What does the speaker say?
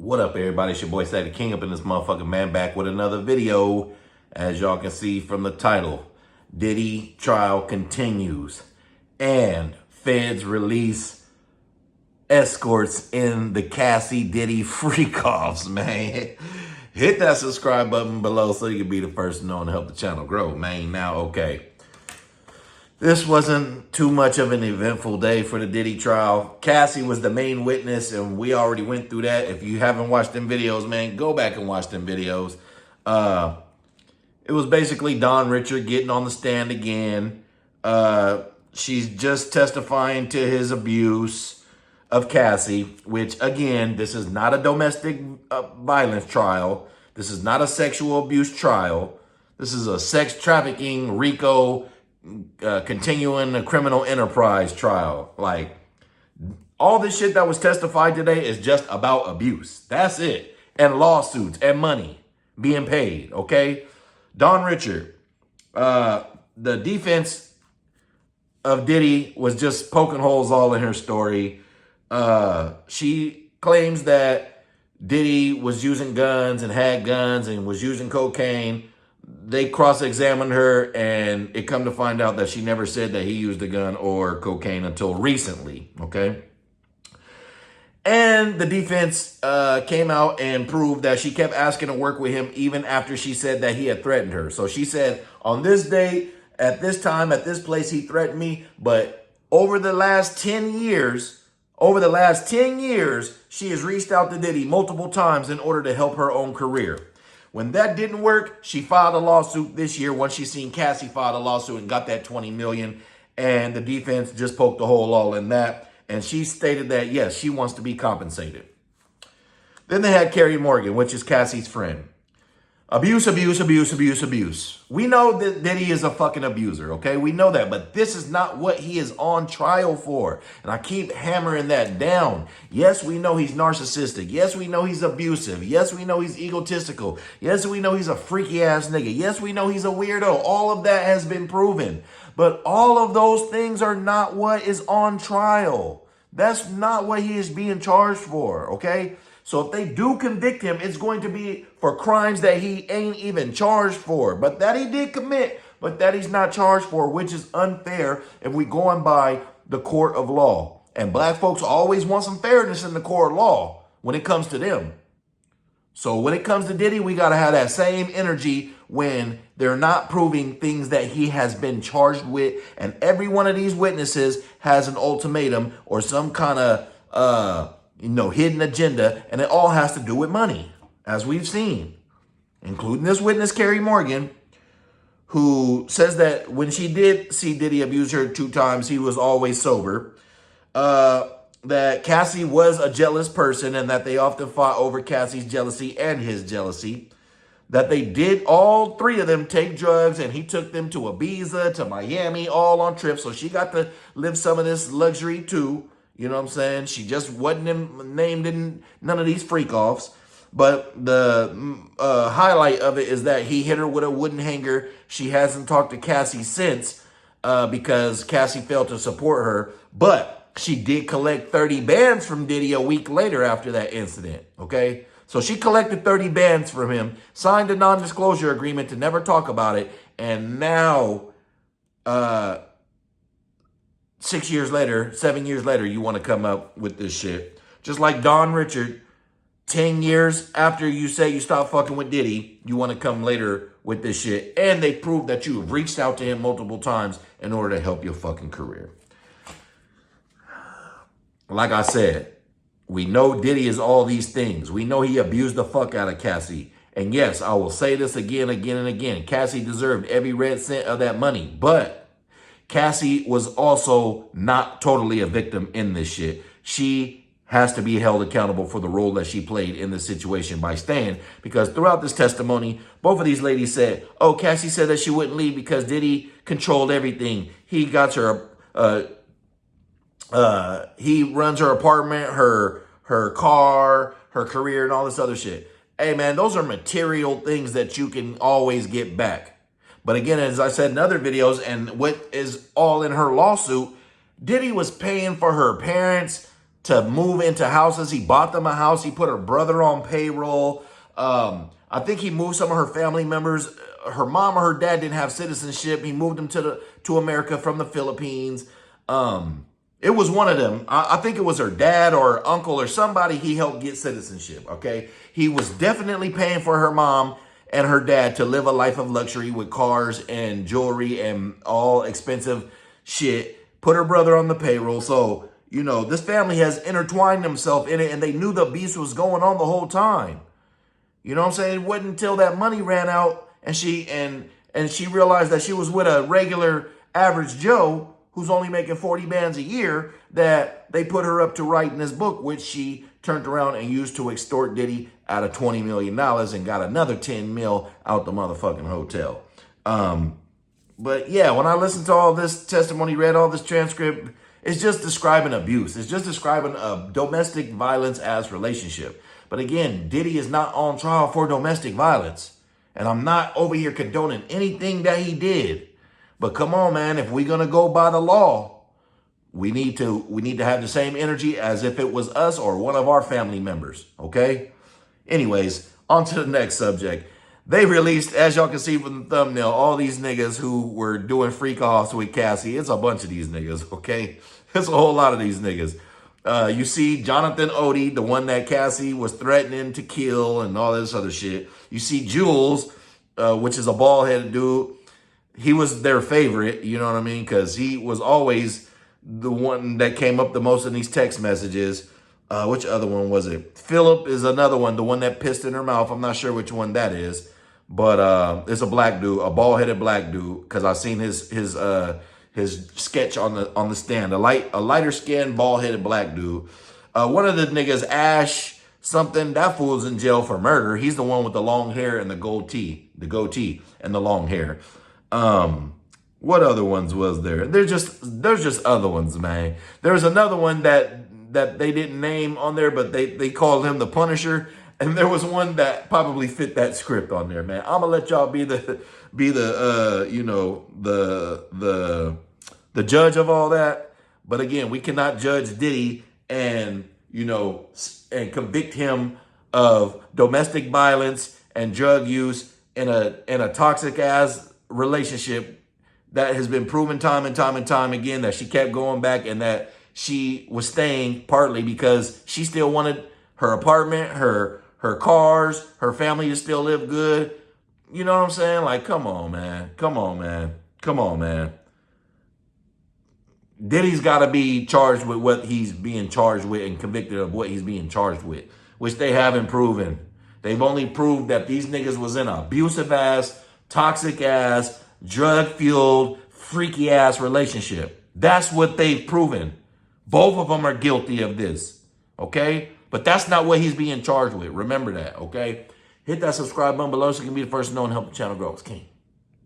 What up, everybody? It's your boy, Sadie King, up in this motherfucking man, back with another video. As y'all can see from the title, Diddy trial continues and feds release escorts in the Cassie Diddy freak-offs, man. Hit that subscribe button below so you can be the first to know and help the channel grow, man. Now, okay. This wasn't too much of an eventful day for the Diddy trial. Cassie was the main witness, and we already went through that. If you haven't watched them videos, man, go back and watch them videos. It was basically Don Richard getting on the stand again. She's just testifying to his abuse of Cassie, which, again, this is not a domestic violence trial. This is not a sexual abuse trial. This is a sex trafficking RICO continuing a criminal enterprise trial. Like, all this shit that was testified today is just about abuse. That's it. And lawsuits and money being paid, okay? Don Richard, the defense of Diddy was just poking holes all in her story. She claims that Diddy was using guns and had guns and was using cocaine. They cross-examined her, and it come to find out that she never said that he used a gun or cocaine until recently, okay? And the defense came out and proved that she kept asking to work with him even after she said that he had threatened her. So she said, on this date, at this time, at this place, he threatened me. But over the last 10 years, she has reached out to Diddy multiple times in order to help her own career. When that didn't work, she filed a lawsuit this year once she seen Cassie filed a lawsuit and got that $20 million. And the defense just poked a hole all in that. And she stated that, yes, she wants to be compensated. Then they had Carrie Morgan, which is Cassie's friend. Abuse, abuse, abuse, abuse, abuse. We know that Diddy is a fucking abuser, okay? We know that, but this is not what he is on trial for. And I keep hammering that down. Yes, we know he's narcissistic. Yes, we know he's abusive. Yes, we know he's egotistical. Yes, we know he's a freaky ass nigga. Yes, we know he's a weirdo. All of that has been proven. But all of those things are not what is on trial. That's not what he is being charged for, okay? So if they do convict him, it's going to be for crimes that he ain't even charged for, but that he did commit, but that he's not charged for, which is unfair if we going by the court of law. And black folks always want some fairness in the court of law when it comes to them. So when it comes to Diddy, we got to have that same energy when they're not proving things that he has been charged with. And every one of these witnesses has an ultimatum or some kind of, hidden agenda, and it all has to do with money, as we've seen, including this witness, Carrie Morgan, who says that when she did see Diddy abuse her 2 times, he was always sober, that Cassie was a jealous person and that they often fought over Cassie's jealousy and his jealousy, that they did, all 3 of them, take drugs, and he took them to Ibiza, to Miami, all on trips, so she got to live some of this luxury too. You know what I'm saying? She just wasn't named in none of these freak-offs. But the highlight of it is that he hit her with a wooden hanger. She hasn't talked to Cassie since because Cassie failed to support her. But she did collect 30 bands from Diddy a week later after that incident, okay? So she collected 30 bands from him, signed a non-disclosure agreement to never talk about it, and now 7 years later, you want to come up with this shit. Just like Don Richard, 10 years after you say you stop fucking with Diddy, you want to come later with this shit. And they proved that you have reached out to him multiple times in order to help your fucking career. Like I said, we know Diddy is all these things. We know he abused the fuck out of Cassie. And yes, I will say this again and again. Cassie deserved every red cent of that money. But Cassie was also not totally a victim in this shit. She has to be held accountable for the role that she played in this situation by staying. Because throughout this testimony, both of these ladies said, oh, Cassie said that she wouldn't leave because Diddy controlled everything. He got her, he runs her apartment, her car, her career, and all this other shit. Hey, man, those are material things that you can always get back. But again, as I said in other videos, and what is all in her lawsuit, Diddy was paying for her parents to move into houses. He bought them a house. He put her brother on payroll. I think he moved some of her family members. Her mom or her dad didn't have citizenship. He moved them to America from the Philippines. It was one of them. I think it was her dad or uncle or somebody he helped get citizenship, okay? He was definitely paying for her mom and her dad to live a life of luxury with cars and jewelry and all expensive shit. Put her brother on the payroll. So, you know, this family has intertwined themselves in it, and they knew the abuse was going on the whole time. You know what I'm saying? It wasn't until that money ran out and she realized that she was with a regular average Joe who's only making 40 bands a year that they put her up to writing this book, which she turned around and used to extort Diddy out of $20 million and got another 10 mil out the motherfucking hotel. But yeah, when I listened to all this testimony, read all this transcript, it's just describing abuse. It's just describing a domestic violence as relationship. But again, Diddy is not on trial for domestic violence. And I'm not over here condoning anything that he did. But come on, man, if we're going to go by the law, we need to have the same energy as if it was us or one of our family members, okay? Anyways, on to the next subject. They released, as y'all can see from the thumbnail, all these niggas who were doing freak offs with Cassie. It's a bunch of these niggas, okay? It's a whole lot of these niggas. You see Jonathan Odie, the one that Cassie was threatening to kill and all this other shit. You see Jules, which is a bald-headed dude. He was their favorite, you know what I mean? Because he was always the one that came up the most in these text messages. Which other one was it? Philip is another one, the one that pissed in her mouth. I'm not sure which one that is. But it's a black dude, a bald-headed black dude, because I've seen his sketch on the stand. A lighter skinned, bald-headed black dude. One of the niggas, Ash something, that fool's in jail for murder. He's the one with the long hair and the goatee and the long hair. What other ones was there? There's just other ones, man. There's another one that they didn't name on there, but they called him the Punisher. And there was one that probably fit that script on there, man. I'm gonna let y'all be the judge of all that. But again, we cannot judge Diddy and convict him of domestic violence and drug use in a toxic ass relationship that has been proven time and time again that she kept going back and that she was staying partly because she still wanted her apartment, her cars, her family to still live good. You know what I'm saying? Like, come on, man. Diddy's got to be charged with what he's being charged with and convicted of what he's being charged with, which they haven't proven. They've only proved that these niggas was in an abusive ass, toxic ass, drug fueled, freaky ass relationship. That's what they've proven. Both of them are guilty of this. Okay? But that's not what he's being charged with. Remember that, okay? Hit that subscribe button below so you can be the first to know and help the channel grow. It's King.